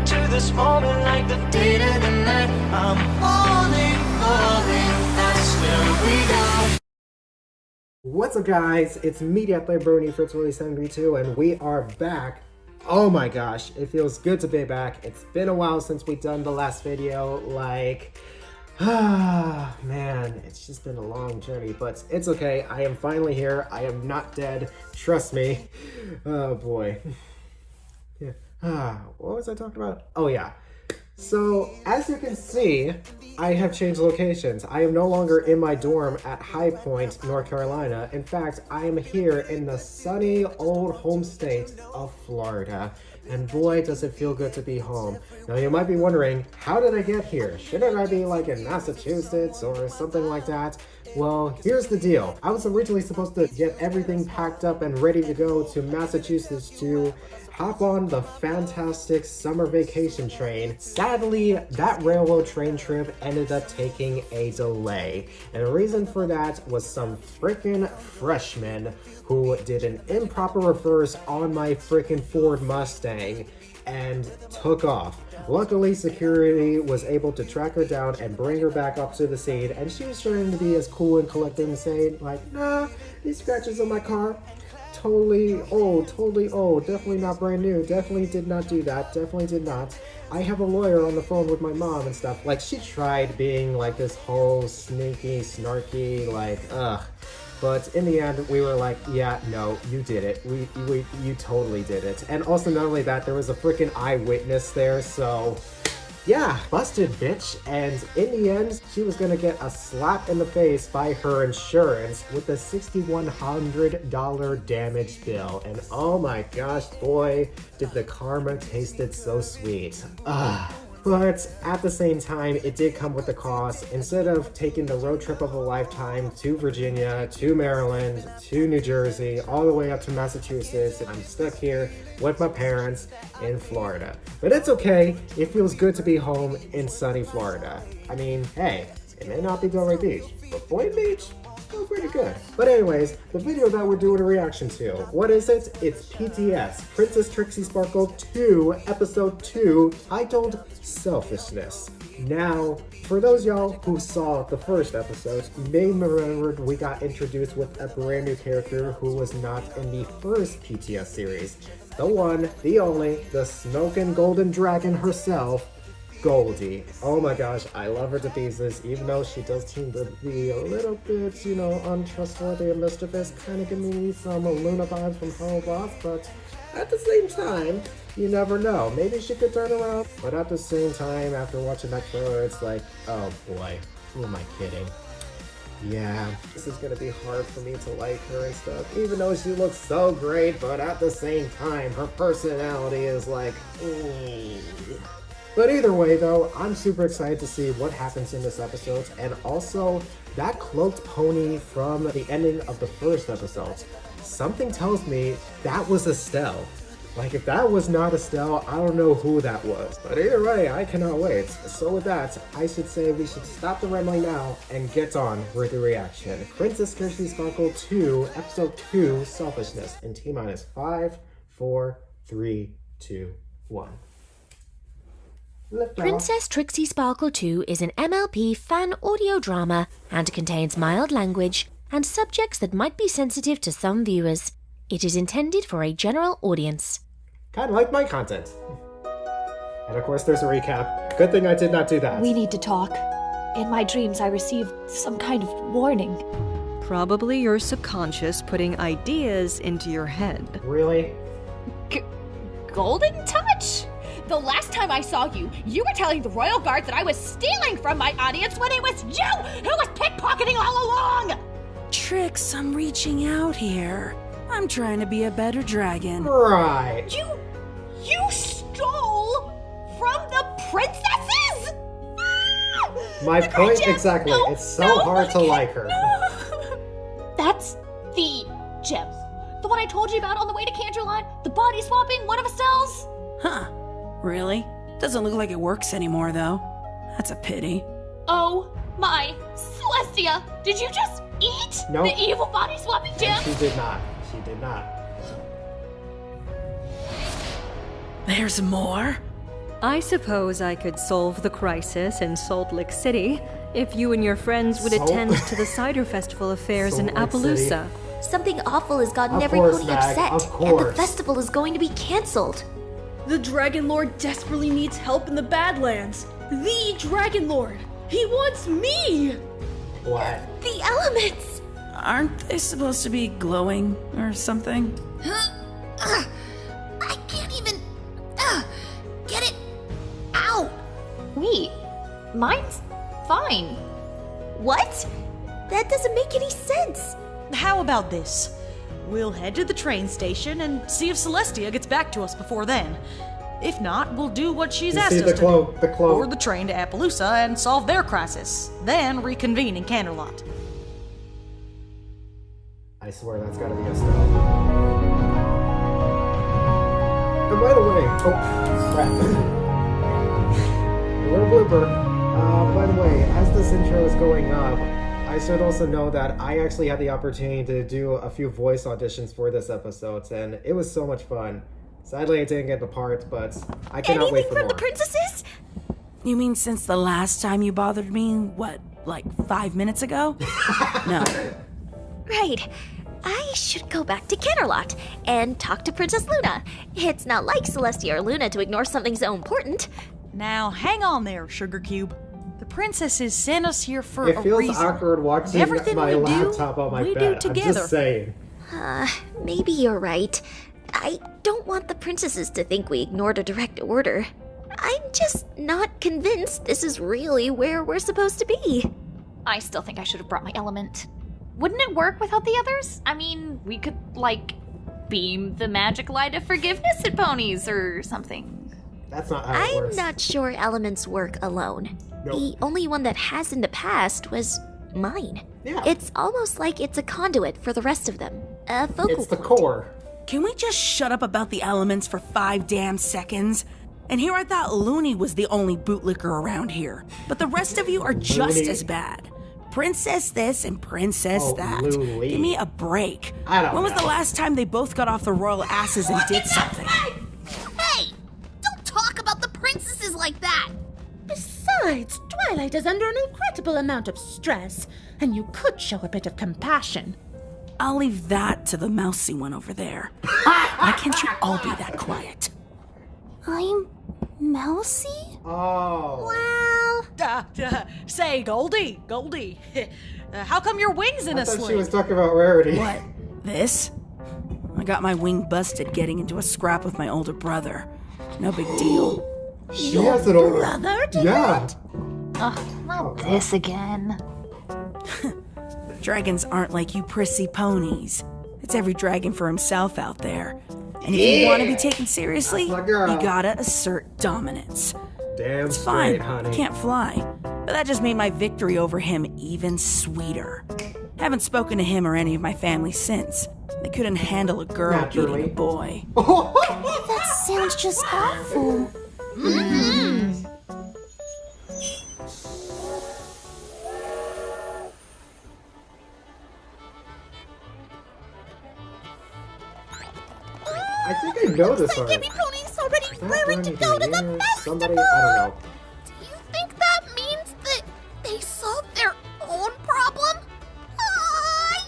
to this moment like the dead of the night. I'm falling, that's where we go. What's up, guys? It's me, Magpiepony, FritzRolle732, and we are back. Oh my gosh, it feels good to be back. It's been a while since we've done the last video, man, it's just been a long journey, but it's okay. I am finally here. I am not dead. Trust me. Oh boy. Yeah. What was I talking about? Oh yeah. So, as you can see, I have changed locations. I am no longer in my dorm at High Point, North Carolina. In fact, I am here in the sunny old home state of Florida. And boy, does it feel good to be home. Now, you might be wondering, how did I get here? Shouldn't I be like in Massachusetts or something like that? Well, here's the deal. I was originally supposed to get everything packed up and ready to go to Massachusetts to hop on the fantastic summer vacation train. Sadly, that railroad train trip ended up taking a delay. And the reason for that was some freaking freshman who did an improper reverse on my freaking Ford Mustang and took off. Luckily, security was able to track her down and bring her back up to the scene, and she was trying to be as cool and collected and saying, like, nah, these scratches on my car, totally old, definitely not brand new, definitely did not do that, definitely did not. I have a lawyer on the phone with my mom and stuff. Like, she tried being like this whole sneaky, snarky, like, ugh. But in the end, we were like, yeah, no, you did it. You totally did it. And also, not only that, there was a freaking eyewitness there, so yeah, busted, bitch. And in the end, she was gonna get a slap in the face by her insurance with a $6,100 damage bill. And oh my gosh, boy, did the karma taste it so sweet. But at the same time, it did come with a cost. Instead of taking the road trip of a lifetime to Virginia, to Maryland, to New Jersey, all the way up to Massachusetts, I'm stuck here with my parents in Florida. But it's okay. It feels good to be home in sunny Florida. I mean, hey, it may not be Delray Beach, but Boynton Beach? Still pretty good. But anyways, the video that we're doing a reaction to, what is it? It's PTS, Princess Trixie Sparkle 2, Episode 2, titled Selfishness. Now, for those y'all who saw the first episode, you may remember we got introduced with a brand new character who was not in the first PTS series. The one, the only, the smoking golden dragon herself, Goldie. Oh my gosh, I love her to pieces, even though she does seem to be a little bit, untrustworthy and mischievous, kind of giving me some Luna vibes from Hello Boss, but at the same time, you never know. Maybe she could turn around, but at the same time, after watching that trailer, it's like, oh boy, who am I kidding? Yeah, this is gonna be hard for me to like her and stuff, even though she looks so great, but at the same time, her personality is like, But either way though, I'm super excited to see what happens in this episode, and also that cloaked pony from the ending of the first episode. Something tells me that was Estelle. Like, if that was not Estelle, I don't know who that was. But either way, I cannot wait. So with that, I should say we should stop the rambling now and get on with the reaction. Princess Trixie Sparkle 2, Episode 2, Selfishness, in T-minus 5, 4, 3, 2, 1. Princess Trixie Sparkle 2 is an MLP fan audio drama and contains mild language and subjects that might be sensitive to some viewers. It is intended for a general audience. Kind of like my content. And of course there's a recap. Good thing I did not do that. We need to talk. In my dreams I received some kind of warning. Probably your subconscious putting ideas into your head. Really? Golden touch? The last time I saw you, you were telling the royal guards that I was stealing from my audience when it was you who was pickpocketing all along! Trix, I'm reaching out here. I'm trying to be a better dragon. Right. You stole from the princesses? My The point gem? exactly. No, it's so no, hard to no, like her. No. That's the gem. The one I told you about on the way to Canterline? The body swapping, one of Estelle's? Huh. Really? Doesn't look like it works anymore, though. That's a pity. Oh my Celestia! Did you just eat Nope. the evil body swapping gem? She did not. She did not. There's more? I suppose I could solve the crisis in Salt Lake City if you and your friends would attend to the Cider Festival affairs in Salt Lake City. Appaloosa. Something awful has gotten Of every course, pony Mag, upset, of and the course. festival is going to be cancelled. The Dragon Lord desperately needs help in the Badlands. The Dragon Lord! He wants me! What? The elements! Aren't they supposed to be glowing or something? I can't even get it out. Wait, mine's fine. What? That doesn't make any sense. How about this? We'll head to the train station and see if Celestia gets back to us before then. If not, we'll do what she's You asked see us the to cloak, do. the cloak. Board the train to Appaloosa and solve their crisis. Then reconvene in Canterlot. I swear that's gotta be a spell. And by the way, oh, crap. Little blooper. By the way, as this intro is going up, I should also know that I actually had the opportunity to do a few voice auditions for this episode, and it was so much fun. Sadly, I didn't get the part, but I cannot wait Anything for from more. the princesses? You mean since the last time you bothered me, what, like 5 minutes ago? No. Right. I should go back to Canterlot and talk to Princess Luna. It's not like Celestia or Luna to ignore something so important. Now, hang on there, Sugar Cube. The princesses sent us here for It a feels reason. awkward watching Everything my we do, laptop on my we do bed. I'm together. just saying. Maybe you're right. I don't want the princesses to think we ignored a direct order. I'm just not convinced this is really where we're supposed to be. I still think I should have brought my element. Wouldn't it work without the others? I mean, we could, beam the magic light of forgiveness at ponies or something. That's not how it I'm works. not sure elements work alone. Nope. The only one that has in the past was mine. Yeah. It's almost like it's a conduit for the rest of them. A focal It's the point. core. Can we just shut up about the elements for 5 damn seconds? And here I thought Looney was the only bootlicker around here. But the rest of you are just Looney. as bad. Princess this and princess Oh, that. Looney. Give me a break. I don't When was know. the last time they both got off their royal asses and did something? Hey! Don't talk about the princesses like that! Besides, Twilight is under an incredible amount of stress, and you could show a bit of compassion. I'll leave that to the mousy one over there. Why can't you all be that quiet? I'm Mousy? Oh. Say, Goldie, how come your wing's in I a thought sling? she was talking about Rarity. What? This? I got my wing busted getting into a scrap with my older brother. No big deal. She has an older brother did Yeah. Not this again. Dragons aren't like you prissy ponies. It's every dragon for himself out there. And if you want to be taken seriously, That's my girl. you gotta assert dominance. Damn It's straight, fine, honey. can't fly. But that just made my victory over him even sweeter. Haven't spoken to him or any of my family since. They couldn't handle a girl Naturally. beating a boy. That sounds just awful. I think I know this one. Pony's already Is that raring to go to the Bernie festival! Somebody? I don't know. Do you think that means that they solved their own problem?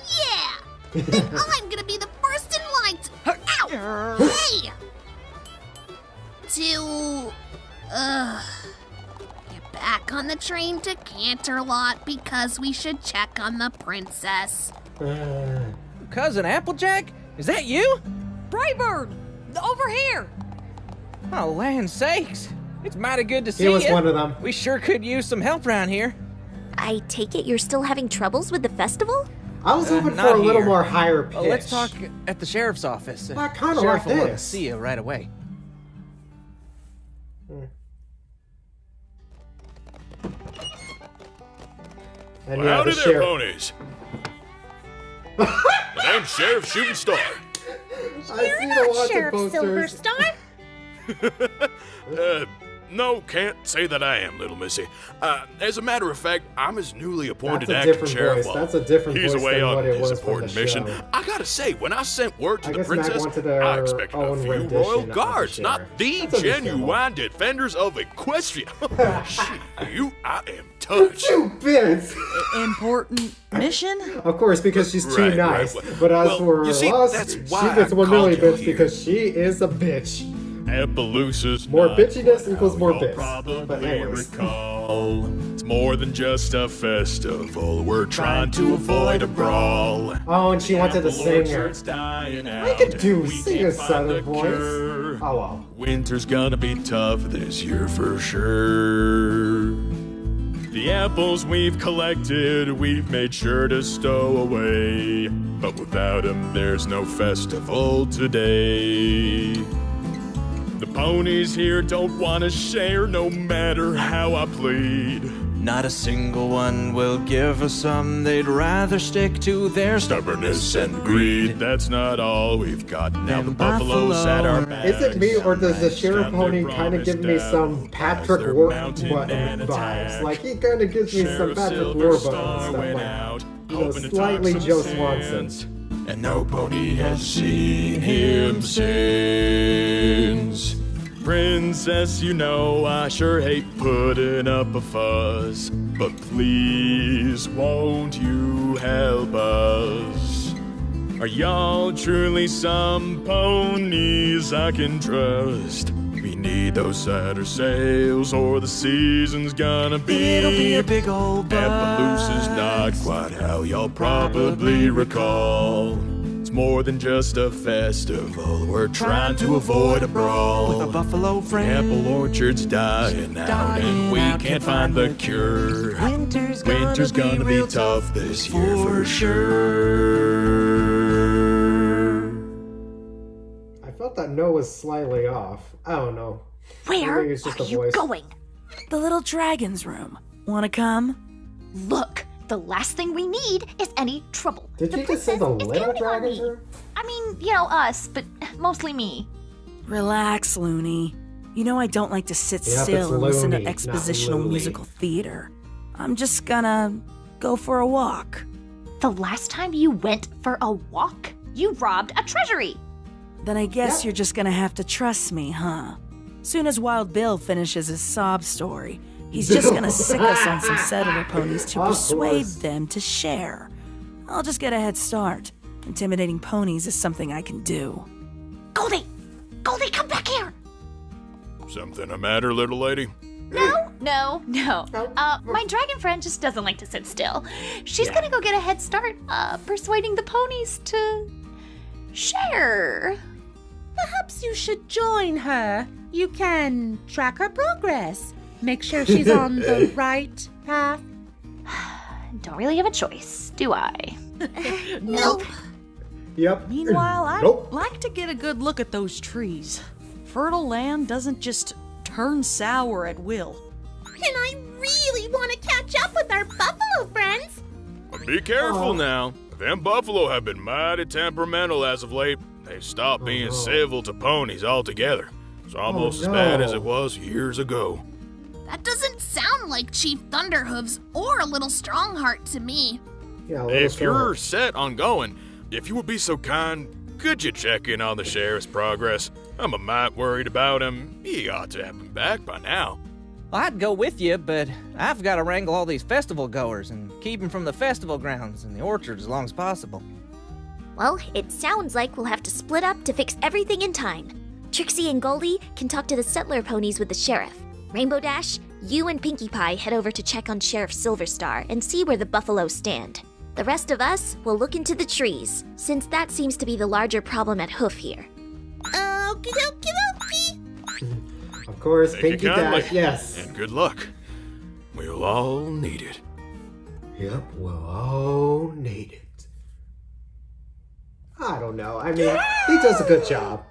Yeah! Then I'm gonna be the first in line to... Ow! Hey! Get back on the train to Canterlot because we should check on the princess. Cousin Applejack? Is that you? Brightbird, over here. Oh, land sakes. It's mighty good to see He was you. one of them. We sure could use some help around here. I take it you're still having troubles with the festival? I was hoping for not a little here. more higher pitch. Let's talk at the sheriff's office. I kinda Sheriff like will want to this. see you right away. And Well, yeah, howdy the there, sheriff. ponies. The name's Sheriff Shooting Star. I see the wanted Sheriff posters. Silverstar? No, can't say that I am, little missy. As a matter of fact, I'm his newly appointed That's a acting different sheriff. voice. That's a different He's voice away than on what it his was from important the mission. show. I gotta gotta say, when I sent word to I the guess Mag princess, wanted their I expected a own few rendition royal of the guards, sheriff. not the That's understandable. genuine defenders of Equestria. Shoot, I am touched. 2 bits! Important mission? Of course, because she's too Right, nice. right. But as Well, for you see, us, that's she why gets I 1 million called you bits here. because she is a bitch. Appaloosa's More not bitchiness what equals more y'all bits. probably But anyways. recall. It's more than just a festival. We're trying to avoid a brawl. Oh, and she wanted to sing her. Orchard's dying I out, could and do we sing can't a find southern the voice. cure. Oh well. Winter's gonna be tough this year for sure. The apples we've collected, we've made sure to stow away. But without 'em, there's no festival today. The ponies here don't want to share no matter how I plead. Not a single one will give us some. They'd rather stick to their Stubbornness and greed, that's not all we've got. Now the buffaloes buffalo. at our backs. Is it me, or does the sheriff Stand their pony kind of promise give me down some as Patrick they're Warburton mounted and vibes? attack. Like, he kind of gives me some Sheriff Patrick Silver Warburton Star stuff. went Like, out, you know, hoping to slightly talk some Joe sense. Swanson. And no pony has seen him since. Princess, you know I sure hate putting up a fuss, but please won't you help us? Are y'all truly some ponies I can trust? We need those sadder sails or the season's gonna be. It'll be a big old bus. Appaloosa's not quite how y'all probably recall. It's more than just a festival. We're trying to avoid a brawl. With a buffalo friend. Apple orchard's dying out, and we can't find the cure. Winter's gonna be tough this year for sure. I felt that note was slightly off. I don't know. I Where think it's just are a you voice. going? The little dragon's room. Wanna come? Look, the last thing we need is any trouble. Did you just say the princess is little counting on dragon's me. room? I mean, you know, us, but mostly me. Relax, Looney. You know I don't like to sit Yep, still it's and listen to Looney, not expositional Looney. musical theater. I'm just gonna go for a walk. The last time you went for a walk, you robbed a treasury. Then I guess Yep. you're just gonna have to trust me, huh? Soon as Wild Bill finishes his sob story, he's just gonna sick us on some settler ponies to Of persuade course. them to share. I'll just get a head start. Intimidating ponies is something I can do. Goldie! Goldie, come back here! Something the matter, little lady? No. My dragon friend just doesn't like to sit still. She's gonna go get a head start, persuading the ponies to share. Perhaps you should join her. You can track her progress. Make sure she's on the right path. Don't really have a choice, do I? Nope. Yep. Meanwhile, I'd Nope. like to get a good look at those trees. Fertile land doesn't just turn sour at will. And I really want to catch up with our buffalo friends. Be careful Aw. now. Them buffalo have been mighty temperamental as of late. They've stopped being no. civil to ponies altogether. It's almost as bad as it was years ago. That doesn't sound like Chief Thunderhooves or a little Strongheart to me. Yeah, a little If you're stronger. set on going, if you would be so kind, could you check in on the sheriff's progress? I'm a mite worried about him. He ought to have been back by now. Well, I'd go with you, but I've got to wrangle all these festival goers and keep them from the festival grounds and the orchard as long as possible. Well, it sounds like we'll have to split up to fix everything in time. Trixie and Goldie can talk to the settler ponies with the sheriff. Rainbow Dash, you and Pinkie Pie head over to check on Sheriff Silverstar and see where the buffaloes stand. The rest of us will look into the trees, since that seems to be the larger problem at Hoof here. Okie dokie dokie. Of course, Thank you Pinkie kindly. Dash, yes. And good luck. We'll all need it. Yep, we'll all need it. I don't know. I mean, he does a good job.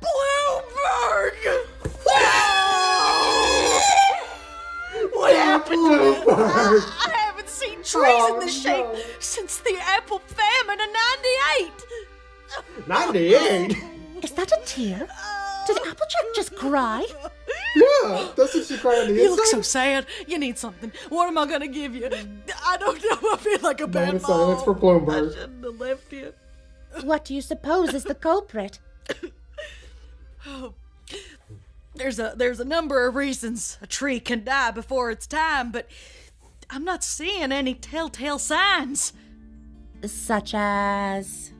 What happened? Bluebird! I haven't seen trees Oh, in this shape no. since the apple famine of 98. 98? Is that a tear? Did Applejack just cry? Yeah, doesn't she cry on the You look inside? so sad. You need something. What am I gonna give you? I don't know. I feel like a bad Moment of silence for mom. I Bloomberg. shouldn't have left you. What do you suppose is the culprit? There's a number of reasons a tree can die before its time, but I'm not seeing any telltale signs. Such as?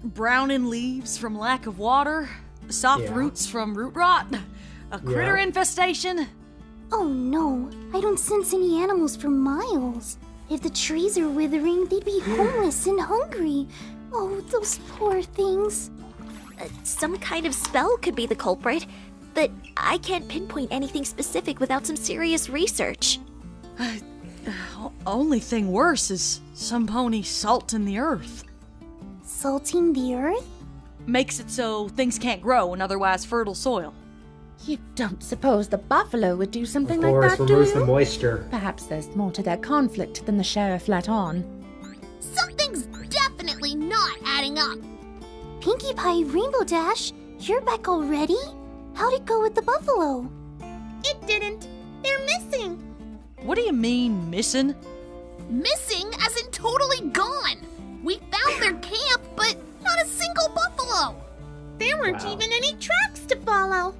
Browning leaves from lack of water, soft roots from root rot, a critter infestation. Oh no, I don't sense any animals for miles. If the trees are withering, they'd be homeless and hungry. Oh, those poor things. Some kind of spell could be the culprit, but I can't pinpoint anything specific without some serious research. Only thing worse is some pony salting the earth. Salting the earth? Makes it so things can't grow in otherwise fertile soil. You don't suppose the buffalo would do something like Forest that, do removes you? the moisture. Perhaps there's more to their conflict than the sheriff let on. Something's definitely not adding up. Pinkie Pie Rainbow Dash, you're back already? How'd it go with the buffalo? It didn't. They're missing. What do you mean, missing? Missing as in totally gone. We found their camp, but not a single buffalo. There weren't even any tracks to follow.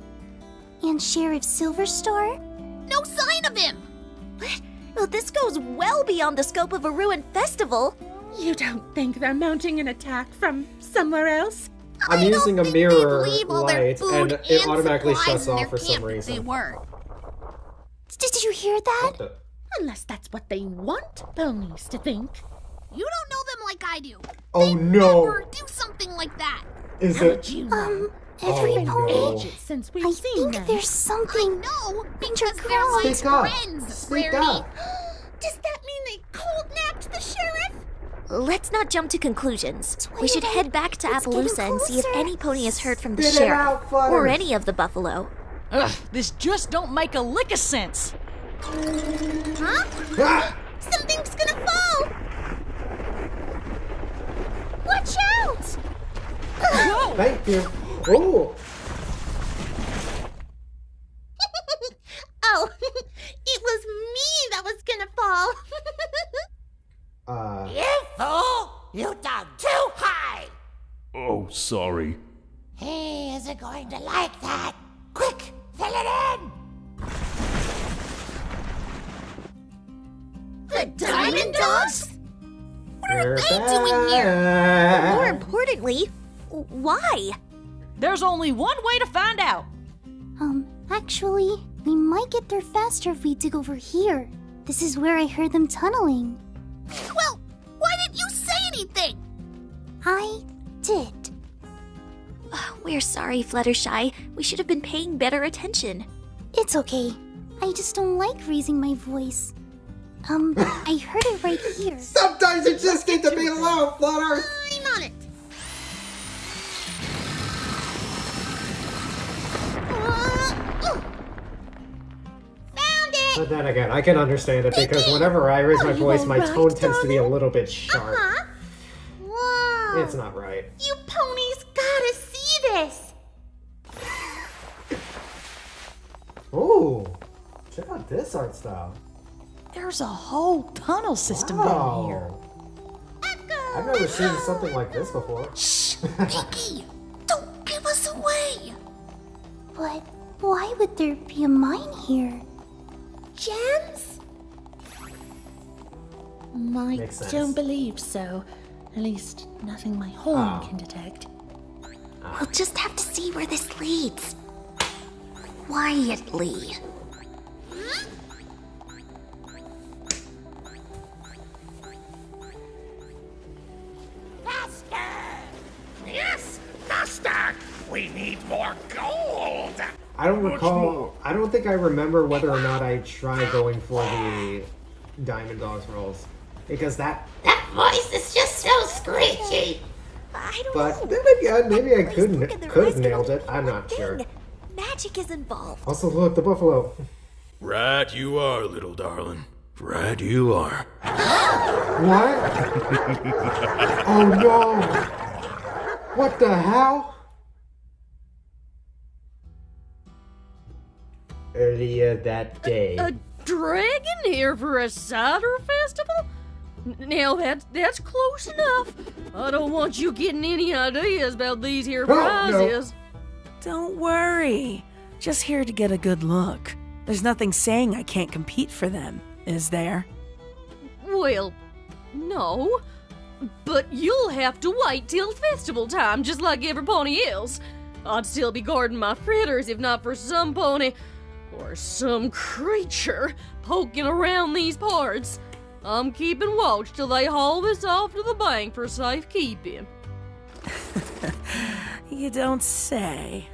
And Sheriff Silverstar? No sign of him. What? Well, this goes well beyond the scope of a ruined festival. You don't think they're mounting an attack from somewhere else? I'm using a mirror leave all their light, food and it automatically supplies shuts in off their for some camp if reason. They were. Did you hear that? What the? Unless that's what they want ponies to think. You don't know them like I do. Oh no! Never do something like that. Is How it? would you know? Every Oh, pony. no. Ages since we've I seen think them. there's something. No, because they're my Speak up. friends, Speak Rarity. up. Does that mean they cold-napped the sheriff? Let's not jump to conclusions. We should Twilight, head back to it's getting Appaloosa and see if closer. any pony has heard from the Spit it sheriff out, Flutter. or any of the buffalo. Ugh, this just don't make a lick of sense. Huh? Ah! Something's gonna fall! Watch out! Go! Thank you. Oh! Oh, it was me that was gonna fall. You fool! You dug too high! Oh, sorry. He isn't going to like that. Quick, fill it in! The Diamond Dogs? What are We're they doing here? back. More importantly, why? There's only one way to find out. Actually, we might get there faster if we dig over here. This is where I heard them tunneling. Well, why didn't you say anything? I did. We're sorry, Fluttershy. We should have been paying better attention. It's okay. I just don't like raising my voice. I heard it right here. Sometimes you just need to be alone, Flutter. I'm on it. Found it! But then again, I can understand it because whenever I raise my voice, my tone tends to be a little bit sharp. Huh? Whoa. It's not right. You ponies gotta see this. Oh, check out this art style. There's a whole tunnel system down here. Wow. I've never seen something like this before. Shh, Pinkie, don't give us away. But why would there be a mine here? Gems? I Makes sense. don't believe so. At least nothing my horn Oh. can detect. We'll just have to see where this leads. Quietly. Yes, faster! We need more gold! I don't recall. I don't think I remember whether or not I tried going for the Diamond Dogs rolls because that. That voice is just so screechy! I don't But know. then again, maybe I Please could look at their have eyes, nailed they're it. I'm not thing. sure. Magic is involved. Also, look, the buffalo. Right you are, little darling. Right you are. What? Oh no! What the hell? Earlier that day. A dragon here for a cider festival? Now that's close enough. I don't want you getting any ideas about these here Oh, no. prizes. Don't worry. Just here to get a good look. There's nothing saying I can't compete for them, is there? Well, no. But you'll have to wait till festival time, just like every pony else. I'd still be guarding my fritters if not for some pony or some creature poking around these parts. I'm keeping watch till they haul this off to the bank for safekeeping. You don't say.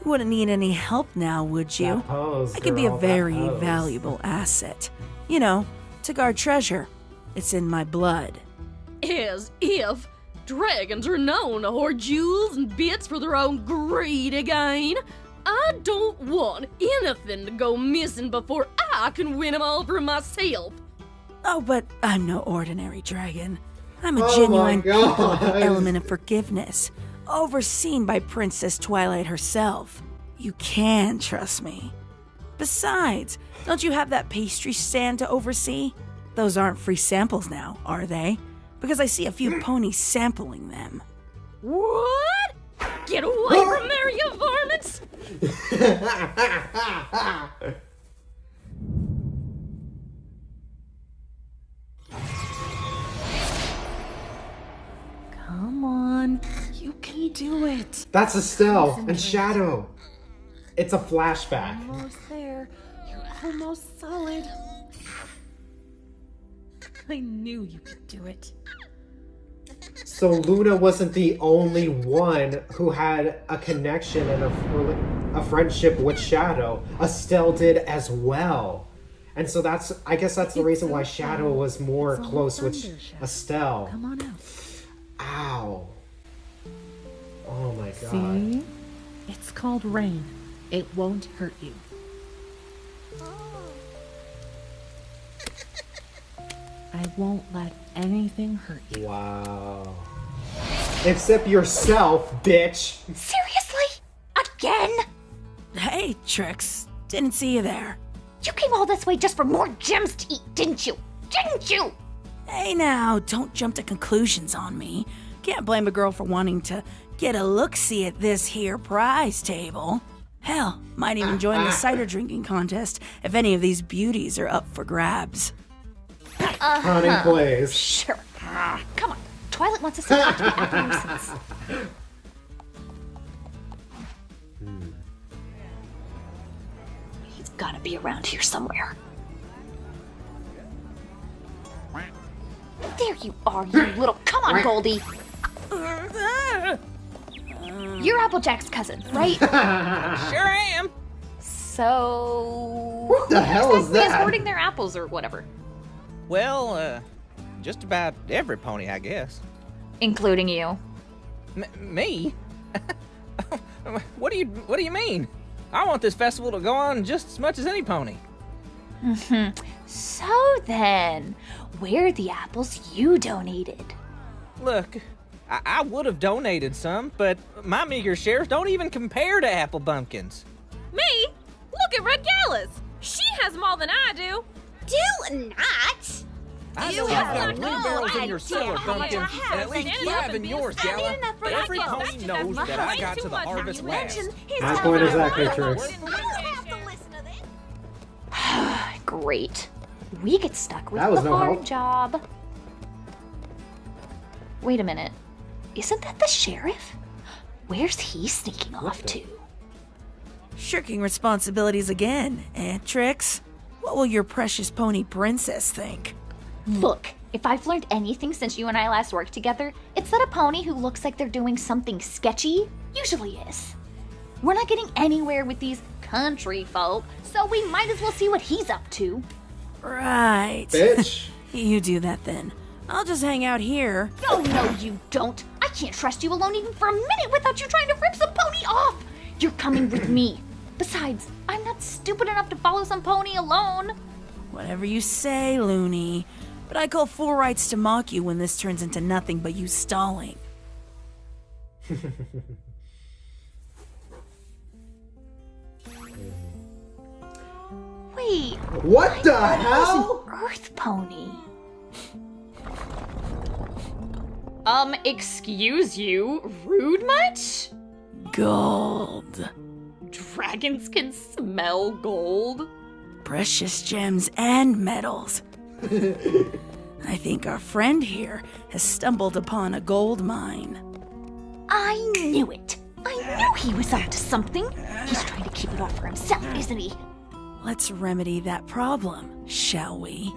You wouldn't need any help now, would you? That pose, I could be a girl, that very pose. valuable asset. You know, to guard treasure. It's in my blood. As if dragons are known to hoard jewels and bits for their own greedy gain. I don't want anything to go missing before I can win them all for myself. Oh, but I'm no ordinary dragon. I'm a Oh my genuine people with God. an element of forgiveness, overseen by Princess Twilight herself. You can trust me. Besides, don't you have that pastry stand to oversee? Those aren't free samples now, are they? Because I see a few ponies sampling them. What? Get away from there, you varmints! Come on. You can do it. That's Estelle and Shadow. It's a flashback. Almost there. You're almost solid. I knew you could do it. So Luna wasn't the only one who had a connection and a friendship with Shadow. Estelle did as well. And so I guess that's the reason why Shadow was more close with Estelle. Come on out. Ow. Oh my god. See? It's called rain. It won't hurt you. I won't let anything hurt you. Wow. Except yourself, bitch. Seriously? Again? Hey, Trix. Didn't see you there. You came all this way just for more gems to eat, didn't you? Didn't you? Hey now, don't jump to conclusions on me. Can't blame a girl for wanting to get a look-see at this here prize table. Hell, might even join the cider drinking contest if any of these beauties are up for grabs. Honey, please. Sure. Come on. Twilight wants us to talk to the Appaloosans. He's gotta be around here somewhere. There you are, you little... Come on, Goldie. You're Applejack's cousin, right? Sure am. So... What the hell is exactly that? hoarding their apples or whatever. Well, just about every pony, I guess. Including you. Me? What do you mean? I want this festival to go on just as much as any pony. So then, where are the apples you donated? Look, I would have donated some, but my meager shares don't even compare to apple bumpkins. Me? Look at Regalis. She has more than I do. Do not! I You know have you've got no 3 barrels in your idea cellar, how much Bumpkin, I have. and at least Stand 5 up in and yours, be a Gala. enough for Every my pony guest. knows That's that I way got too to the much. harvest You last. mentioned My point exactly, Trix. Great. We get stuck with That was the no hard help. job. Wait a minute. Isn't that the sheriff? Where's he sneaking off to? Shirking responsibilities again, eh, Trix? What will your precious pony princess think? Look, if I've learned anything since you and I last worked together, it's that a pony who looks like they're doing something sketchy usually is. We're not getting anywhere with these country folk, so we might as well see what he's up to. Right. Bitch. You do that then. I'll just hang out here. Oh, no, you don't. I can't trust you alone even for a minute without you trying to rip some pony off. You're coming with me. Besides, I'm not stupid enough to follow some pony alone. Whatever you say, Looney. But I call full rights to mock you when this turns into nothing but you stalling. Wait. What the I thought it was hell? an earth pony. Excuse you, rude much? Gold. Dragons can smell gold? Precious gems and metals. I think our friend here has stumbled upon a gold mine. I knew it. I knew he was up to something. He's trying to keep it all for himself, isn't he? Let's remedy that problem, shall we?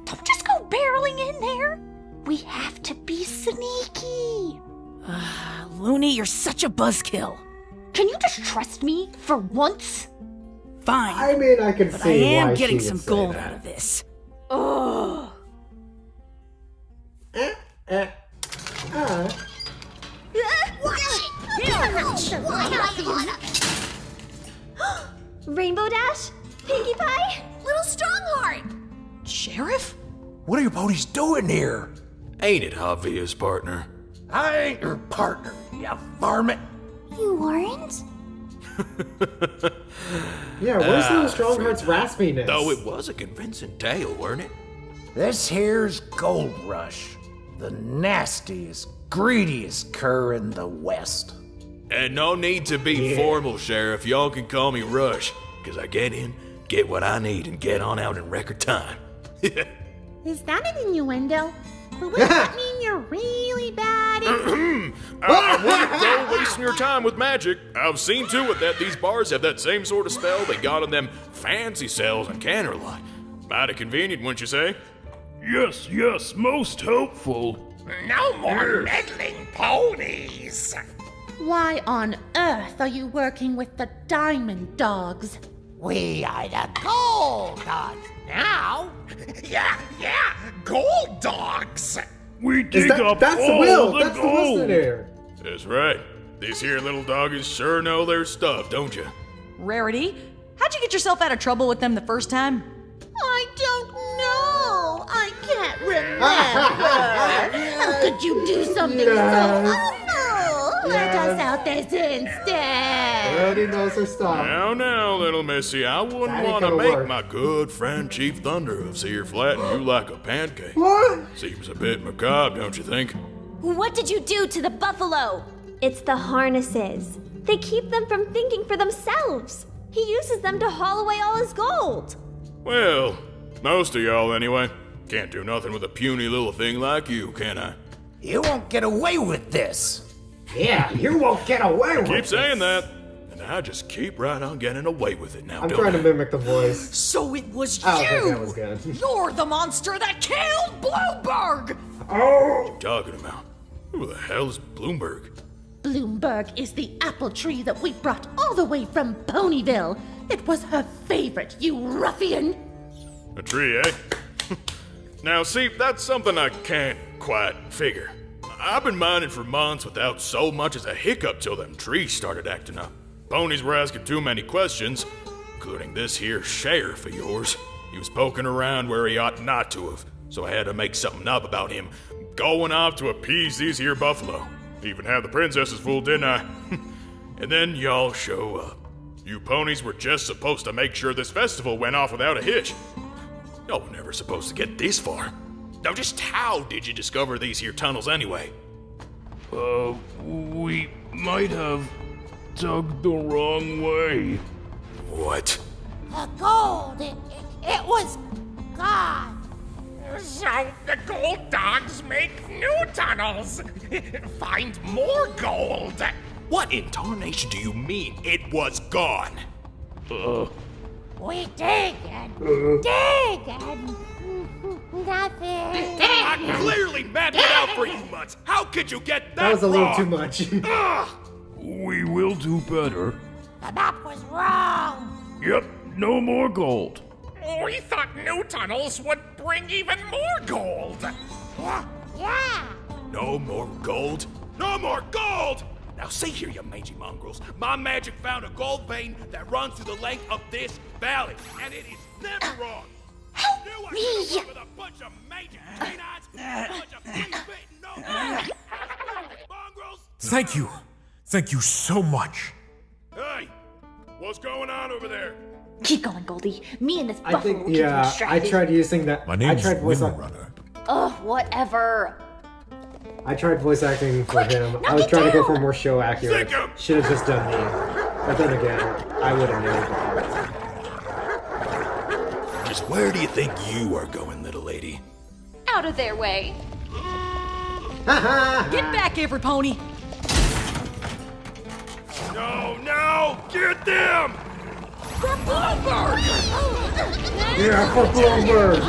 Don't just go barreling in there. We have to be sneaky. Looney, you're such a buzzkill. Can you just trust me for once? Fine. I mean, I can but see I am why getting she some would say gold that. out of this. Ugh. Rainbow Dash? Pinkie Pie? Little Strongheart! Sheriff? What are you ponies doing here? Ain't it obvious, partner? I ain't your partner, you varmint. You aren't? Yeah, where's Little Strongheart's raspiness? Though it was a convincing tale, weren't it? This here's Gold Rush, the nastiest, greediest cur in the West. And no need to be formal, Sheriff. Y'all can call me Rush, because I get in, get what I need, and get on out in record time. Is that an innuendo? But would that mean you're really bad at... I wouldn't go wasting your time with magic. I've seen to it that these bars have that same sort of spell they got on them fancy cells in Canterlot. Mighty convenient, wouldn't you say? Yes, most helpful. No more meddling ponies! Why on earth are you working with the Diamond Dogs? We are the Gold Dogs now. Yeah, Gold Dogs! We dig up that's all Will. the That's gold. the listener. That's right. These here little doggies sure know their stuff, don't you? Rarity, how'd you get yourself out of trouble with them the first time? I don't know. I can't remember. How could you do something so awful? Let us out this instant. Already knows her stuff. Now, little missy, I wouldn't That ain't want to gonna make work. my good friend Chief Thunder of Seer flatten you like a pancake. What? Seems a bit macabre, don't you think? What did you do to the buffalo? It's the harnesses. They keep them from thinking for themselves. He uses them to haul away all his gold. Well, most of y'all anyway. Can't do nothing with a puny little thing like you, can I? You won't get away with this. Yeah, you won't get away with it. Keep saying that, and I just keep right on getting away with it now, I'm don't trying to I? mimic the voice. So it was Oh, you! okay, that was good. You're the monster that killed Bloomberg! Oh! What are you talking about? Who the hell is Bloomberg? Bloomberg is the apple tree that we brought all the way from Ponyville. It was her favorite, you ruffian. A tree, eh? Now, see, that's something I can't quite figure. I've been mining for months without so much as a hiccup till them trees started acting up. Ponies were asking too many questions, including this here sheriff of yours. He was poking around where he ought not to have, so I had to make something up about him going off to appease these here buffalo. Even had the princesses fooled, didn't I? And then y'all show up. You ponies were just supposed to make sure this festival went off without a hitch. Y'all were never supposed to get this far. Now just how did you discover these here tunnels anyway? We might have dug the wrong way. What? The gold, it was gone. So the Gold Dogs make new tunnels. Find more gold. What in tarnation do you mean it was gone? We dig and dig and nothing. I clearly mapped it out for you, Mutts. How could you get that That was a little wrong? too much. We will do better. The map was wrong. Yep, no more gold. We thought new tunnels would bring even more gold. Yeah. No more gold? No more gold! Now see here, you mangy mongrels. My magic found a gold vein that runs through the length of this valley, and it is never wrong. Help Knew I me. could have with a bunch of magic canines, a bunch of flea-bitten no mongrels. Thank you. Thank you so much. Hey, what's going on over there? Keep going, Goldie. Me and this I buffalo think, will keep you yeah, I distracted. tried using that. My I name's tried voice on. Windrunner. Ugh, whatever. I tried voice acting for him. I was trying to go for more show accurate. Should have just done me. But then again, I would have nailed the part. Just where do you think you are going, little lady? Out of their way. Get back, every pony! No! Get them! For Bluebird! Yeah, for Bluebird!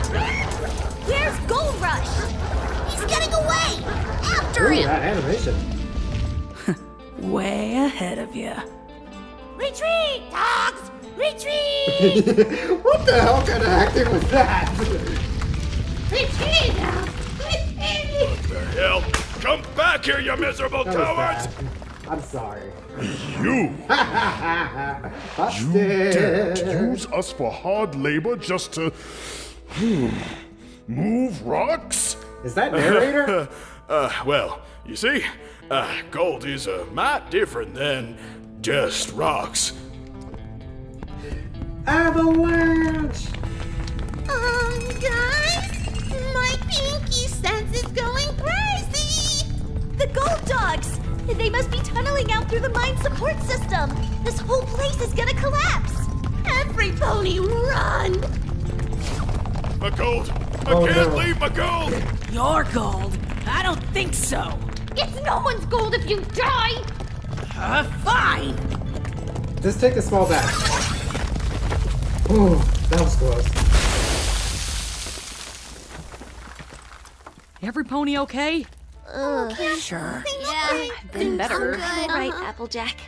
Where's Gold Rush? He's getting away! After Ooh, him! that animation. Way ahead of you. Retreat, dogs! Retreat! What the hell kind of acting was that? Retreat, dogs! Retreat! The hell? Come back here, you miserable That was cowards! bad. I'm sorry. You Busted. dare to use us for hard labor just to move rocks? Is that narrator? Well, you see, gold is a mite different than just rocks. Avalanche! Guys, my pinky sense is going crazy! The gold dogs! They must be tunneling out through the mine support system. This whole place is gonna collapse. Every pony run! My gold! I Oh, can't no. leave my gold! Your gold? I don't think so. It's no one's gold if you die! Fine. Just take the small batch. Ooh, that was close. Every pony okay? Sure. Yeah, been better. All right, Applejack.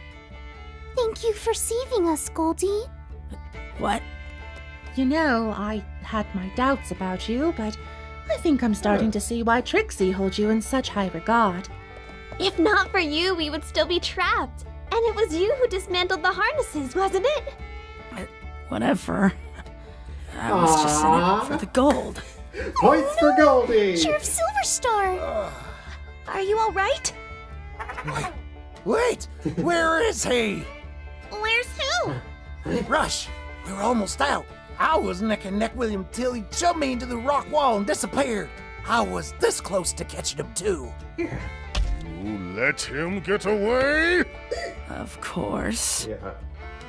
Thank you for saving us, Goldie. What? You know, I had my doubts about you, but I think I'm starting to see why Trixie holds you in such high regard. If not for you, we would still be trapped. And it was you who dismantled the harnesses, wasn't it? Whatever. I was just in it for the gold. Points for Goldie! Sheriff Silverstar! Are you all right? Wait! Where is he? Where's who? Rush! We were almost out. I was neck and neck with him till he shoved me into the rock wall and disappeared. I was this close to catching him, too. You let him get away? Of course. Yeah.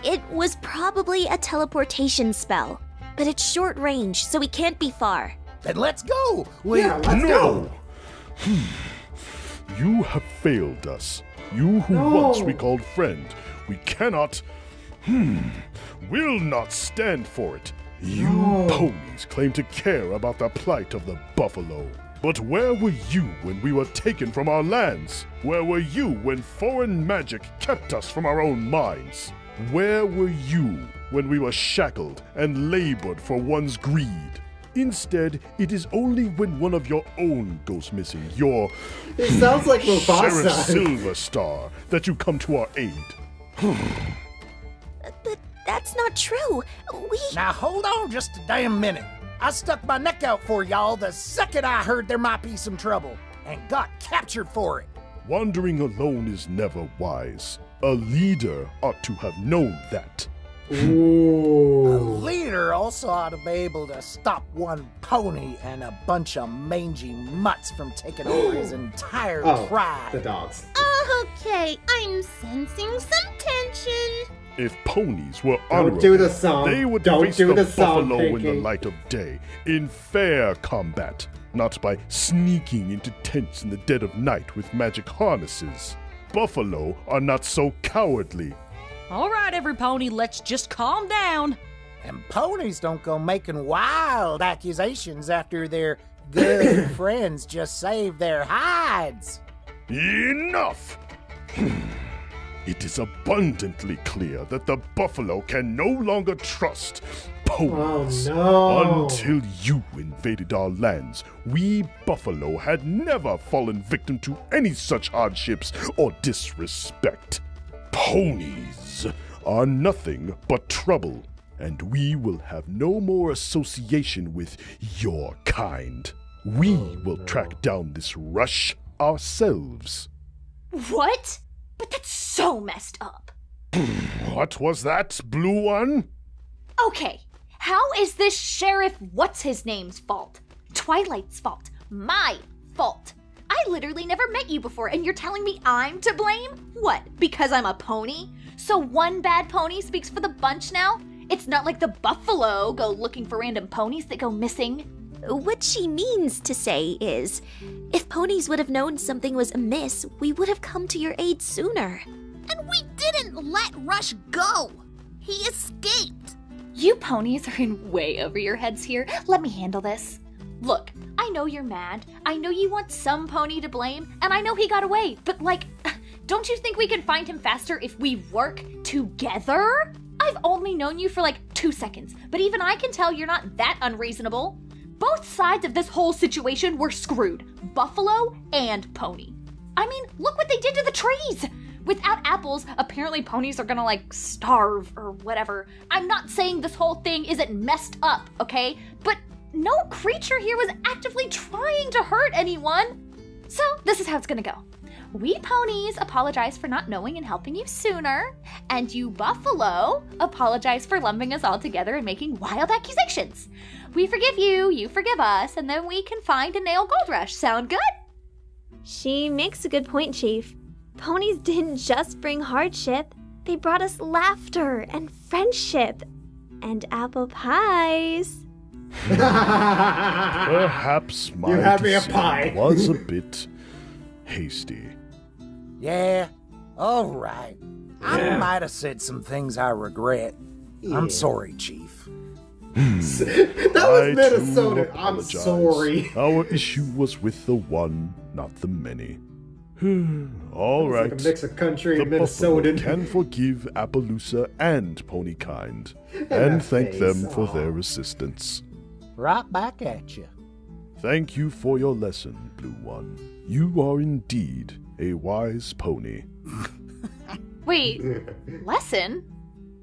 It was probably a teleportation spell, but it's short range, so we can't be far. Then let's go! Let's go! No! You have failed us. You who No. once we called friend. We cannot, will not stand for it. You No. ponies claim to care about the plight of the buffalo. But where were you when we were taken from our lands? Where were you when foreign magic kept us from our own minds? Where were you when we were shackled and labored for one's greed? Instead, it is only when one of your own goes missing, your It sounds like Sheriff Mufasa. Silverstar, that you come to our aid. But that's not true. Now hold on just a damn minute. I stuck my neck out for y'all the second I heard there might be some trouble, and got captured for it. Wandering alone is never wise. A leader ought to have known that. A leader also ought to be able to stop one pony and a bunch of mangy mutts from taking over his entire tribe. The dogs. Okay, I'm sensing some tension. If ponies were Don't honorable, do the song. they would Don't face do the the song, buffalo in the Pinky. light of day, in fair combat, not by sneaking into tents in the dead of night with magic harnesses. Buffalo are not so cowardly. All right, every pony, let's just calm down. And ponies don't go making wild accusations after their good friends just saved their hides. Enough! It is abundantly clear that the buffalo can no longer trust ponies. Oh, no. Until you invaded our lands, we buffalo had never fallen victim to any such hardships or disrespect. Ponies are nothing but trouble, and we will have no more association with your kind. We will track down this Rush ourselves. What? But that's so messed up. What was that, Blue One? Okay, how is this Sheriff What's-His-Name's fault? Twilight's fault. My fault. I literally never met you before, and you're telling me I'm to blame? What, because I'm a pony? So one bad pony speaks for the bunch now? It's not like the buffalo go looking for random ponies that go missing. What she means to say is, if ponies would have known something was amiss, we would have come to your aid sooner. And we didn't let Rush go. He escaped. You ponies are in way over your heads here. Let me handle this. Look, I know you're mad. I know you want some pony to blame, and I know he got away. But like, don't you think we can find him faster if we work together? I've only known you for like 2 seconds, but even I can tell you're not that unreasonable. Both sides of this whole situation were screwed. Buffalo and pony. I mean, look what they did to the trees. Without apples, apparently ponies are gonna like starve or whatever. I'm not saying this whole thing isn't messed up, okay? But no creature here was actively trying to hurt anyone. So this is how it's gonna go. We ponies apologize for not knowing and helping you sooner, and you buffalo apologize for lumping us all together and making wild accusations. We forgive you, you forgive us, and then we can find and nail Gold Rush. Sound good? She makes a good point, Chief. Ponies didn't just bring hardship, they brought us laughter and friendship and apple pies. Perhaps my decision was a bit hasty. Yeah, all right. I might have said some things I regret. I'm sorry, Chief. That was Minnesota. I'm apologize. sorry. Our issue was with the one, not the many. All right. Like a mix of country the and Minnesotan. Buffalo can forgive Appaloosa and Ponykind, and thank them for their assistance. Right back at you. Thank you for your lesson, Blue One. You are indeed a wise pony. Wait, lesson?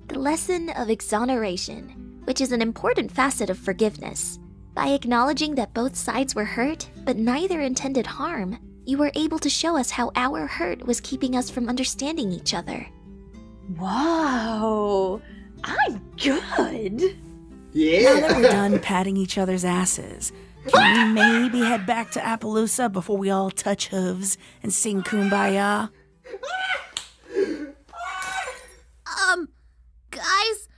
The lesson of exoneration, which is an important facet of forgiveness. By acknowledging that both sides were hurt, but neither intended harm, you were able to show us how our hurt was keeping us from understanding each other. Whoa, I'm good. Now that we're done patting each other's asses, can we maybe head back to Appaloosa before we all touch hooves and sing Kumbaya? Guys?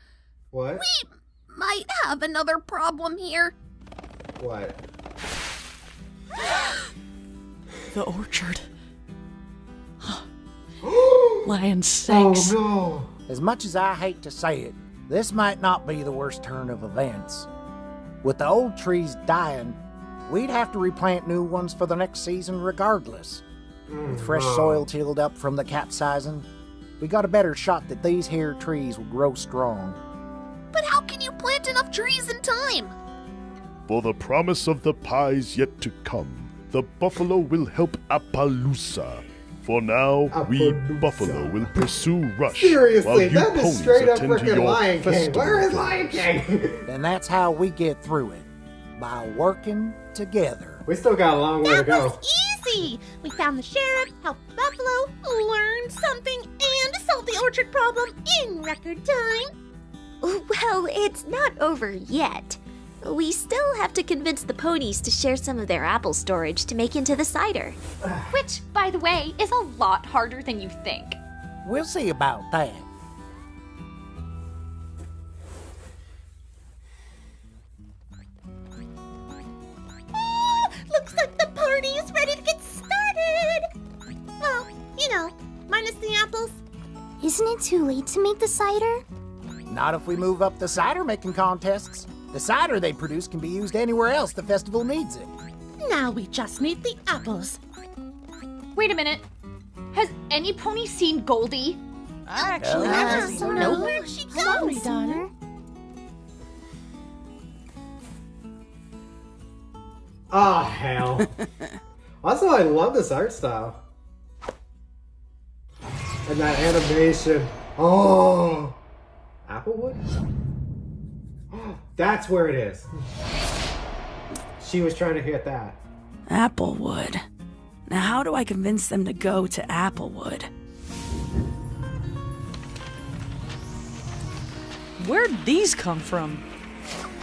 What? We might have another problem here. What? The orchard. Lion sakes. Oh no. As much as I hate to say it, this might not be the worst turn of events. With the old trees dying, we'd have to replant new ones for the next season regardless. With fresh soil tilled up from the capsizing, we got a better shot that these here trees will grow strong. But how can you plant enough trees in time? For the promise of the pies yet to come, the buffalo will help Appaloosa. For now, we buffalo will pursue Rush while Seriously, you that is ponies straight up attend to freaking your Lion King. festival Where is affairs. Lion King? And that's how we get through it. By working together. We still got a long way to go. Easy! We found the sheriff, helped Buffalo, learned something, and solved the orchard problem in record time. Well, it's not over yet. We still have to convince the ponies to share some of their apple storage to make into the cider. Which, by the way, is a lot harder than you think. We'll see about that. Looks like the party is ready to get started! Well, you know, minus the apples. Isn't it too late to make the cider? Not if we move up the cider making contests. The cider they produce can be used anywhere else the festival needs it. Now we just need the apples. Wait a minute. Has any pony seen Goldie? I actually haven't seen her. Nope. Where she goes? Sorry, daughter. Ah, hell. Also, I love this art style. And that animation. Oh! Applewood? That's where it is. She was trying to hit that. Applewood. Now, how do I convince them to go to Applewood? Where'd these come from?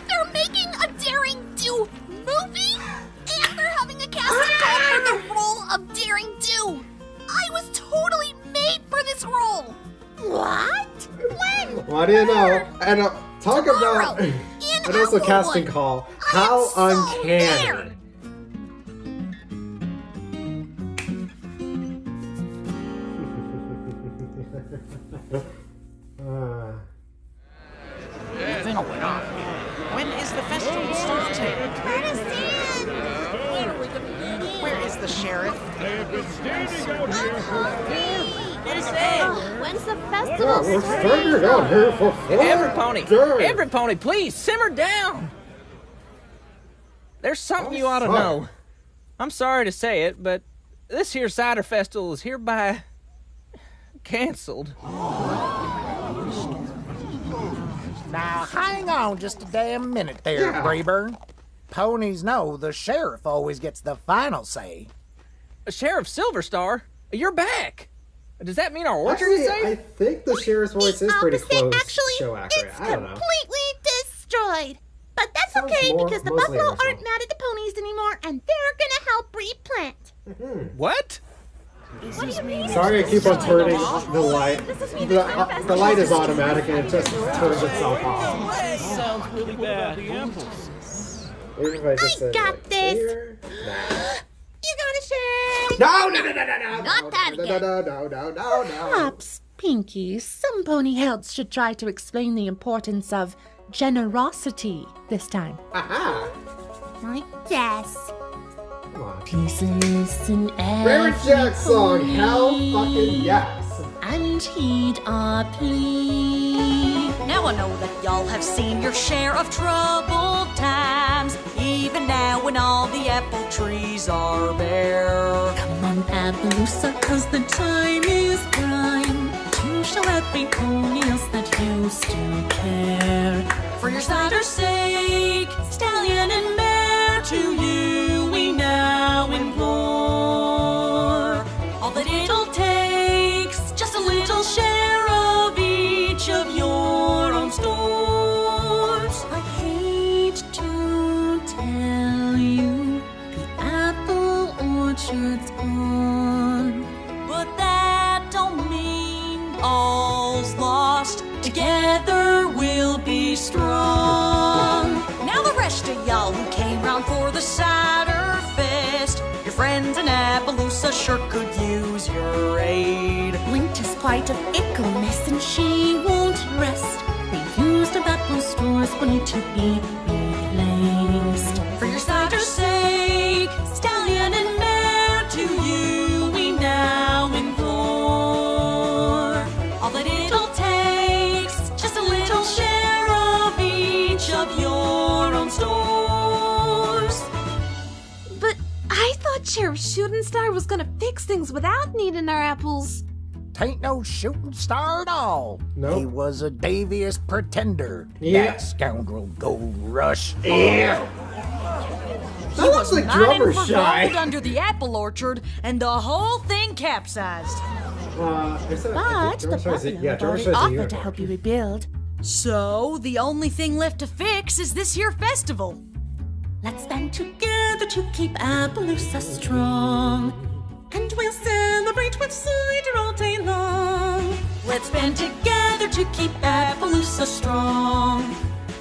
They're making a Daring Do movie, and they're having a casting call for the role of Daring Do. I was totally made for this role. What? When? What do you know? And talk Tomorrow, about and also casting call. How uncanny. When is the festival starting? Where is the sheriff? When's the festival We're starting out here for fun. Every pony, please simmer down. There's something you ought to know. I'm sorry to say it, but this here cider festival is hereby canceled. Now, hang on just a damn minute there, Creber. Ponies know the sheriff always gets the final say. Sheriff Silverstar, you're back. Does that mean our orchard is safe? I think the sheriff's voice is pretty close. Show accurate. It's I don't know. completely destroyed. But that's Sounds okay more- because the mostly buffalo original. aren't mad at the ponies anymore, and they're gonna help replant. What? Sorry, I keep on turning the light. The light is automatic and it just turns itself off. Sounds really bad. What if I just said, got like, this. here? You gotta share. No! Not that again. No. Perhaps, Pinky, some pony heads should try to explain the importance of generosity this time. Aha! I guess. Come on. Please listen, Favorite Jack song, hell fucking yes. and heed our plea. Now I know that y'all have seen your share of troubled times, even now when all the apple trees are bare. Come on, Appaloosa, 'cause the time is prime to show every pony else that used to care. For your cider's sake, stallion and mare, to you we now implore. All that it'll takes, just a little share of each of your own stores. I hate to tell you, the apple orchard's gone. But that don't mean all's lost. Together we'll be strong. Now the rest of y'all who came round for the cider fest, your friends in Appaloosa sure could use your aid. Winter's quite of ickleness and she won't rest. The used of apple stores will need to be replaced. For your cider's sake, stallion and mare, to you we now implore. All that it'll takes, just a little share of each of your own stores. But I thought Sheriff Shooting Star was gonna fix things without needing our apples. Tain't no shooting star at all. Nope. He was a devious pretender. Yeah. That scoundrel Gold Rush. Yeah. That looks like Mining drummer for shy. gold under the apple orchard, and the whole thing capsized. But the buffalo have already offered to help you rebuild. So, the only thing left to fix is this here festival. Let's band together to keep Appaloosa strong. And we'll celebrate with cider all day long. Let's band together to keep Appaloosa strong.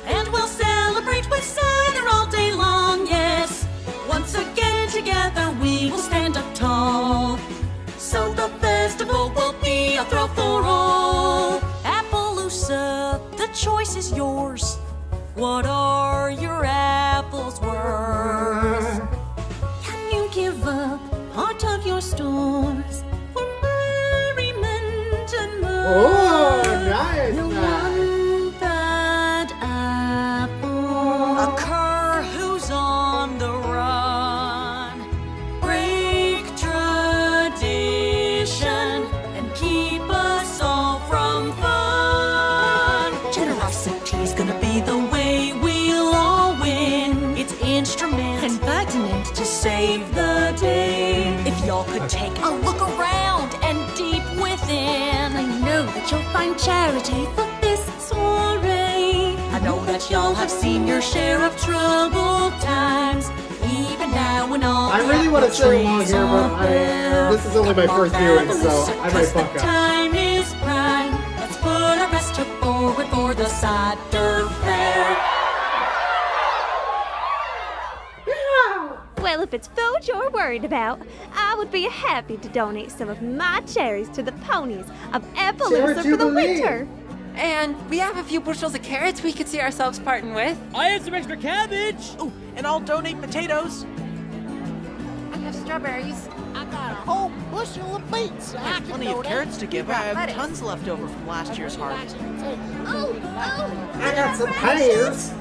And we'll celebrate with cider all day long, yes. Once again together we will stand up tall. So the festival will be a thrill for all. Appaloosa, the choice is yours. What are your apples worth? Can you give up part of your stores for merriment and mirth? Oh, nice. We'll want that apple. A cur who's on the run. Break tradition and keep us all from fun. Generosity's gonna be the way we'll all win. It's instrument and pertinent to save the day. If y'all that you'll find charity for this soiree. I know that y'all have seen your share of troubled times. Even now when all I really want to sing along here, but this is only my first viewing, so I might fuck up. Time is prime. Let's put our best foot forward for the cider fair. Well, if it's food you're worried about, I would be happy to donate some of my cherries to the ponies of Appaloosa for the winter. And we have a few bushels of carrots we could see ourselves parting with. I have some extra cabbage. Oh, and I'll donate potatoes. I have strawberries. I got a whole bushel of beets. I have plenty of carrots to give. I have tons left over from last year's harvest. I got some pears.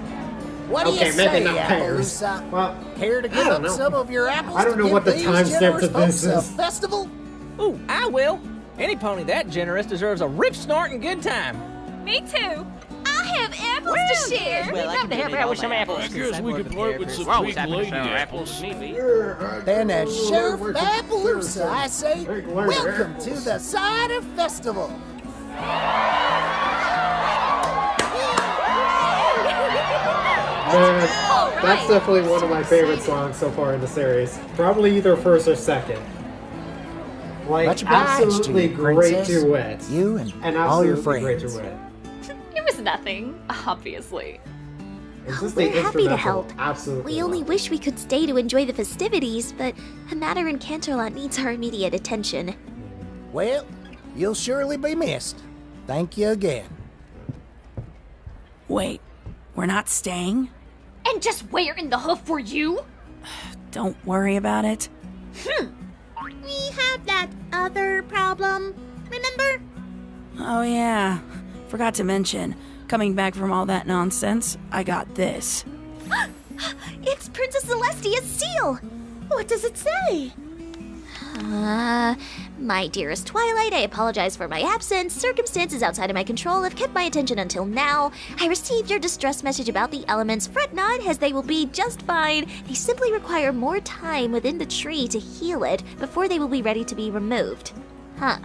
What do you say, maybe not pears. Apples? Well, care to give I up don't know. some of your apples? I don't to know give what the these timestamp to generous this folks is. a festival? Ooh, I will. Any pony that generous deserves a rip-snorting good time. Me too. I have apples to share. Well, I can to help donate out all with some my apples. I guess we could part with some We're always big happy to lady share apples. Then as Sheriff Appaloosa, I say, Big lady welcome to apples. the Cider Festival. Man, that's definitely one of my favorite songs so far in the series. Probably either first or second. Like, Much obliged to absolutely you, great Princess. duet. You and And all your absolutely great friends. duet. It was nothing, obviously. It's just We're the happy to instrumental. help. Absolutely. We only wish we could stay to enjoy the festivities, but a matter in Canterlot needs our immediate attention. Well, you'll surely be missed. Thank you again. Wait, we're not staying? And just where in the hoof were you? Don't worry about it. We have that other problem, remember? Oh, yeah. Forgot to mention, coming back from all that nonsense, I got this. It's Princess Celestia's seal! What does it say? My dearest Twilight, I apologize for my absence. Circumstances outside of my control have kept my attention until now. I received your distress message about the elements. Fret not, as they will be just fine. They simply require more time within the tree to heal it before they will be ready to be removed. I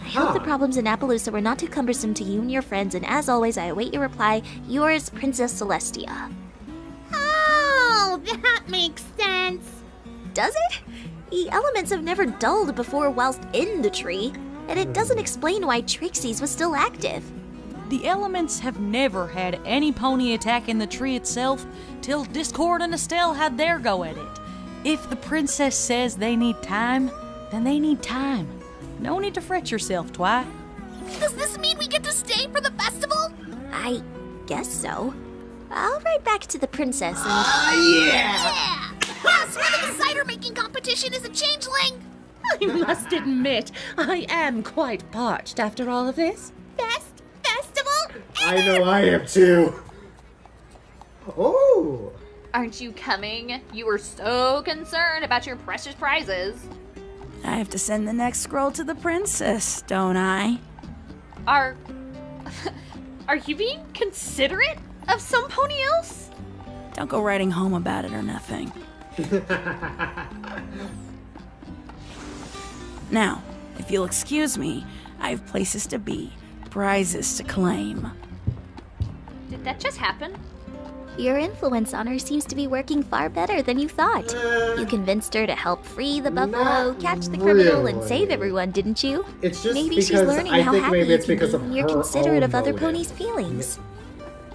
hope the problems in Appaloosa were not too cumbersome to you and your friends, and as always, I await your reply. Yours, Princess Celestia. Oh, that makes sense. Does it? The elements have never dulled before whilst in the tree, and it doesn't explain why Trixie's was still active. The elements have never had any pony attack in the tree itself till Discord and Estelle had their go at it. If the princess says they need time, then they need time. No need to fret yourself, Twi. Does this mean we get to stay for the festival? I guess so. I'll write back to the princess and... Yeah! Yes, winning a cider making competition is a changeling! I must admit, I am quite parched after all of this. Best festival? I know I am too. Oh! Aren't you coming? You were so concerned about your precious prizes. I have to send the next scroll to the princess, don't I? Are you being considerate of some pony else? Don't go writing home about it or nothing. Now, if you'll excuse me, I have places to be, prizes to claim. Did that just happen? Your influence on her seems to be working far better than you thought. You convinced her to help free the buffalo, catch the criminal, and really. save everyone, didn't you? It's just maybe because she's learning I how think happy maybe you it's can because be of when you're her considerate own of other motive. ponies' feelings.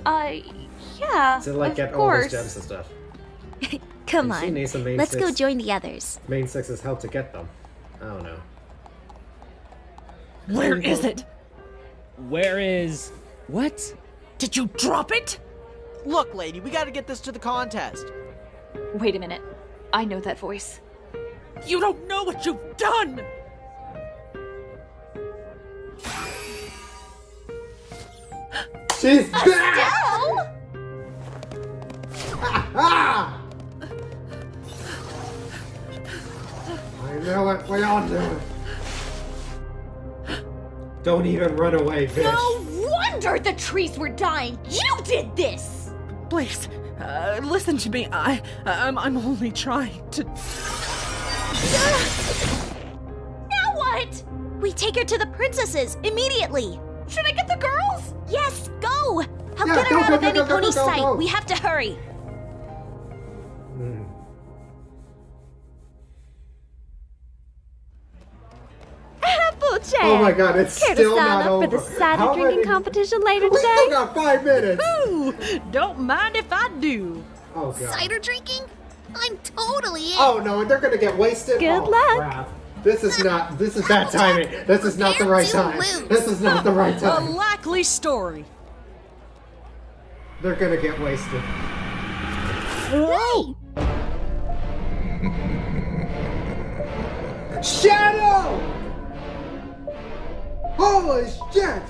Yeah, To like of get all course. those gems and stuff. Come And she on, needs some main let's go six- join the others. Main Six's help to get them. I don't know. Where is it? Where is... What? Did you drop it? Look, lady, we gotta get this to the contest. Wait a minute. I know that voice. You don't know what you've done! She's back! I know it. We all do it. Don't even run away, bitch. No wonder the trees were dying. You did this. Please, listen to me. I'm only trying to... Now what? We take her to the princesses immediately. Should I get the girls? Yes, go! I'll Yeah, get her go, out go, of go, any go, go, pony's go, sight. go. We have to hurry. Applejack! Oh my god, it's Care still to sign not up over. for the cider How drinking many- competition later We today? still got 5 minutes. Ooh, don't mind if I do. Oh god. Cider drinking? I'm totally in. Oh no, they're gonna get wasted. Good Oh, luck. Crap. This is bad timing. This is not the right time. This is not the right A time. likely story. They're gonna get wasted. Hey! Shadow! Holy shit!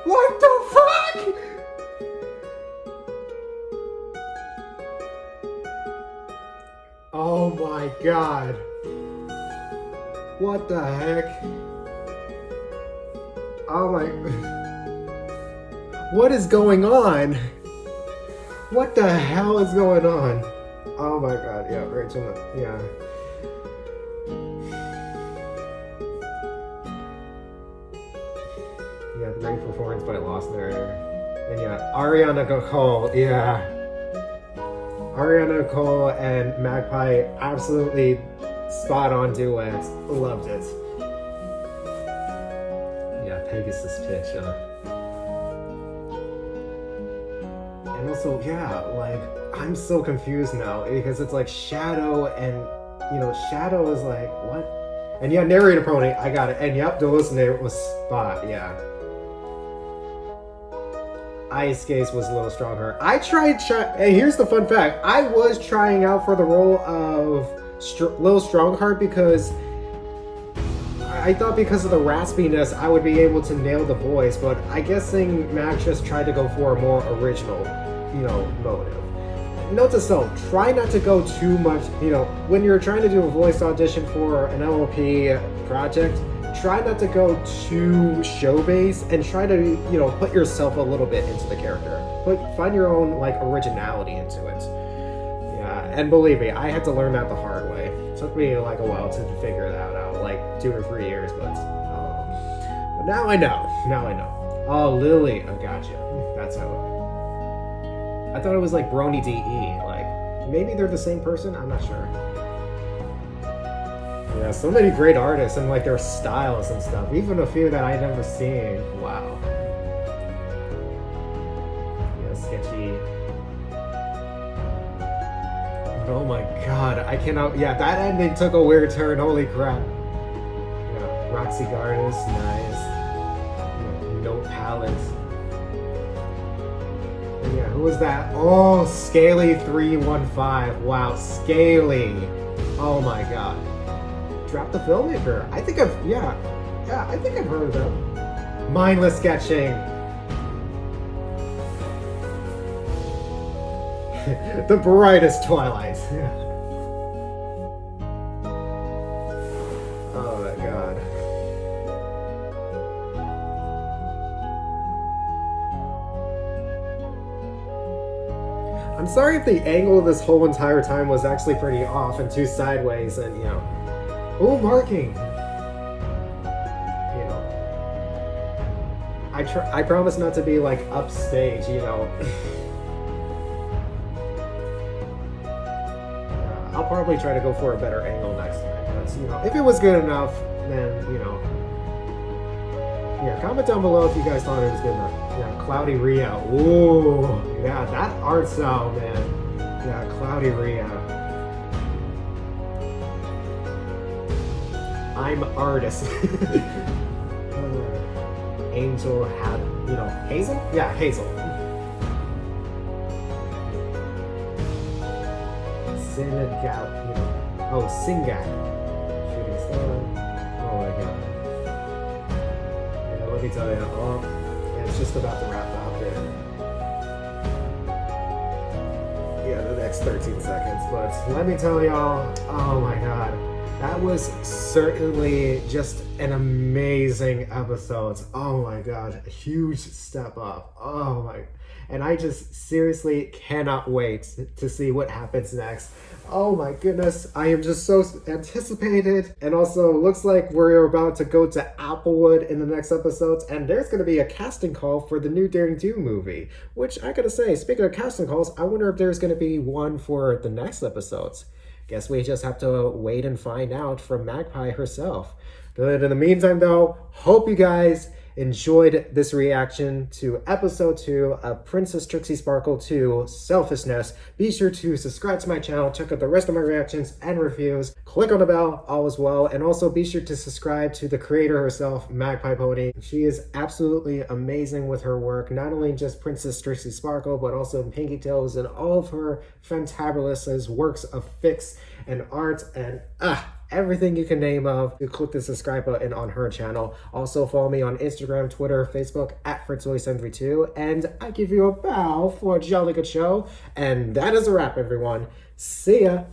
What the fuck? Oh my god. What the heck? Oh my... What is going on? What the hell is going on? Oh my god, yeah, Rachel, yeah. Yeah, the great performance by Lost Narrator. And yeah, Ariana Cole, yeah. Ariana Cole and Magpie, absolutely spot on duet. Loved it. Yeah, Pegasus pitch, And also, yeah, like, I'm so confused now because it's like Shadow and, Shadow is like, what? And yeah, Narrator Pony, I got it. And yep, the listener was spot, yeah. Ice Skates was a little stronger. I tried, and here's the fun fact. I was trying out for the role of Little Strongheart because I thought because of the raspiness, I would be able to nail the voice, but I guessing Mac just tried to go for a more original, motive. Note to self, try not to go too much, when you're trying to do a voice audition for an LLP project, try not to go too show-based and try to, put yourself a little bit into the character. Find your own, originality into it. Yeah, and believe me, I had to learn that the hard way. It took me, a while to figure that out, 2 or 3 years, but now I know. Now I know. Oh, Lily, I gotcha. That's how it... I thought it was Brony DE, maybe they're the same person? I'm not sure. Yeah, so many great artists and their styles and stuff. Even a few that I'd never seen. Wow. Yeah, sketchy. Oh my god, I cannot. Yeah, that ending took a weird turn. Holy crap. Yeah, Roxy Gardens, nice. Yeah, Note Palette. And yeah, who was that? Oh, Scaly315. Wow, Scaly. Oh my god. Drop the Filmmaker. I think I've, I think I've heard of them. Mindless Sketching. The brightest Twilight. Oh my god. I'm sorry if the angle of this whole entire time was actually pretty off and too sideways and, oh, marking! I promise not to be, upstage, I'll probably try to go for a better angle next time. But, if it was good enough, then, yeah, comment down below if you guys thought it was good enough. Yeah, Cloudy Rio. Ooh, yeah, that art style, man. Yeah, Cloudy Rio. I'm artist. Angel had, Hazel? Yeah, Hazel. Sinagao, Singak. Shooting Star. Oh my god. Yeah, let me tell you, yeah, it's just about to wrap up here. Yeah, the next 13 seconds, but let me tell y'all, oh my god. That was certainly just an amazing episode. Oh my god, a huge step up. Oh my. and I just seriously cannot wait to see what happens next. Oh my goodness, I am just so anticipated. And also, looks like we're about to go to Applewood in the next episodes, and there's going to be a casting call for the new Daring Do movie, which I gotta say, speaking of casting calls, I wonder if there's going to be one for the next episodes. Guess we just have to wait and find out from Magpie herself. But in the meantime, though, hope you guys enjoyed this reaction to episode 2 of Princess Trixie Sparkle 2 Selfishness. Be sure to subscribe to my channel, check out the rest of my reactions and reviews, click on the bell, all as well, and also be sure to subscribe to the creator herself, Magpiepony. She is absolutely amazing with her work, not only just Princess Trixie Sparkle, but also in Pinky Tails and all of her fantabulous works of fics and art and everything you can name of. You click the subscribe button on her channel. Also follow me on Instagram, Twitter, Facebook at FritzRolle732, and I give you a bow for a jolly good show. And that is a wrap, everyone. See ya.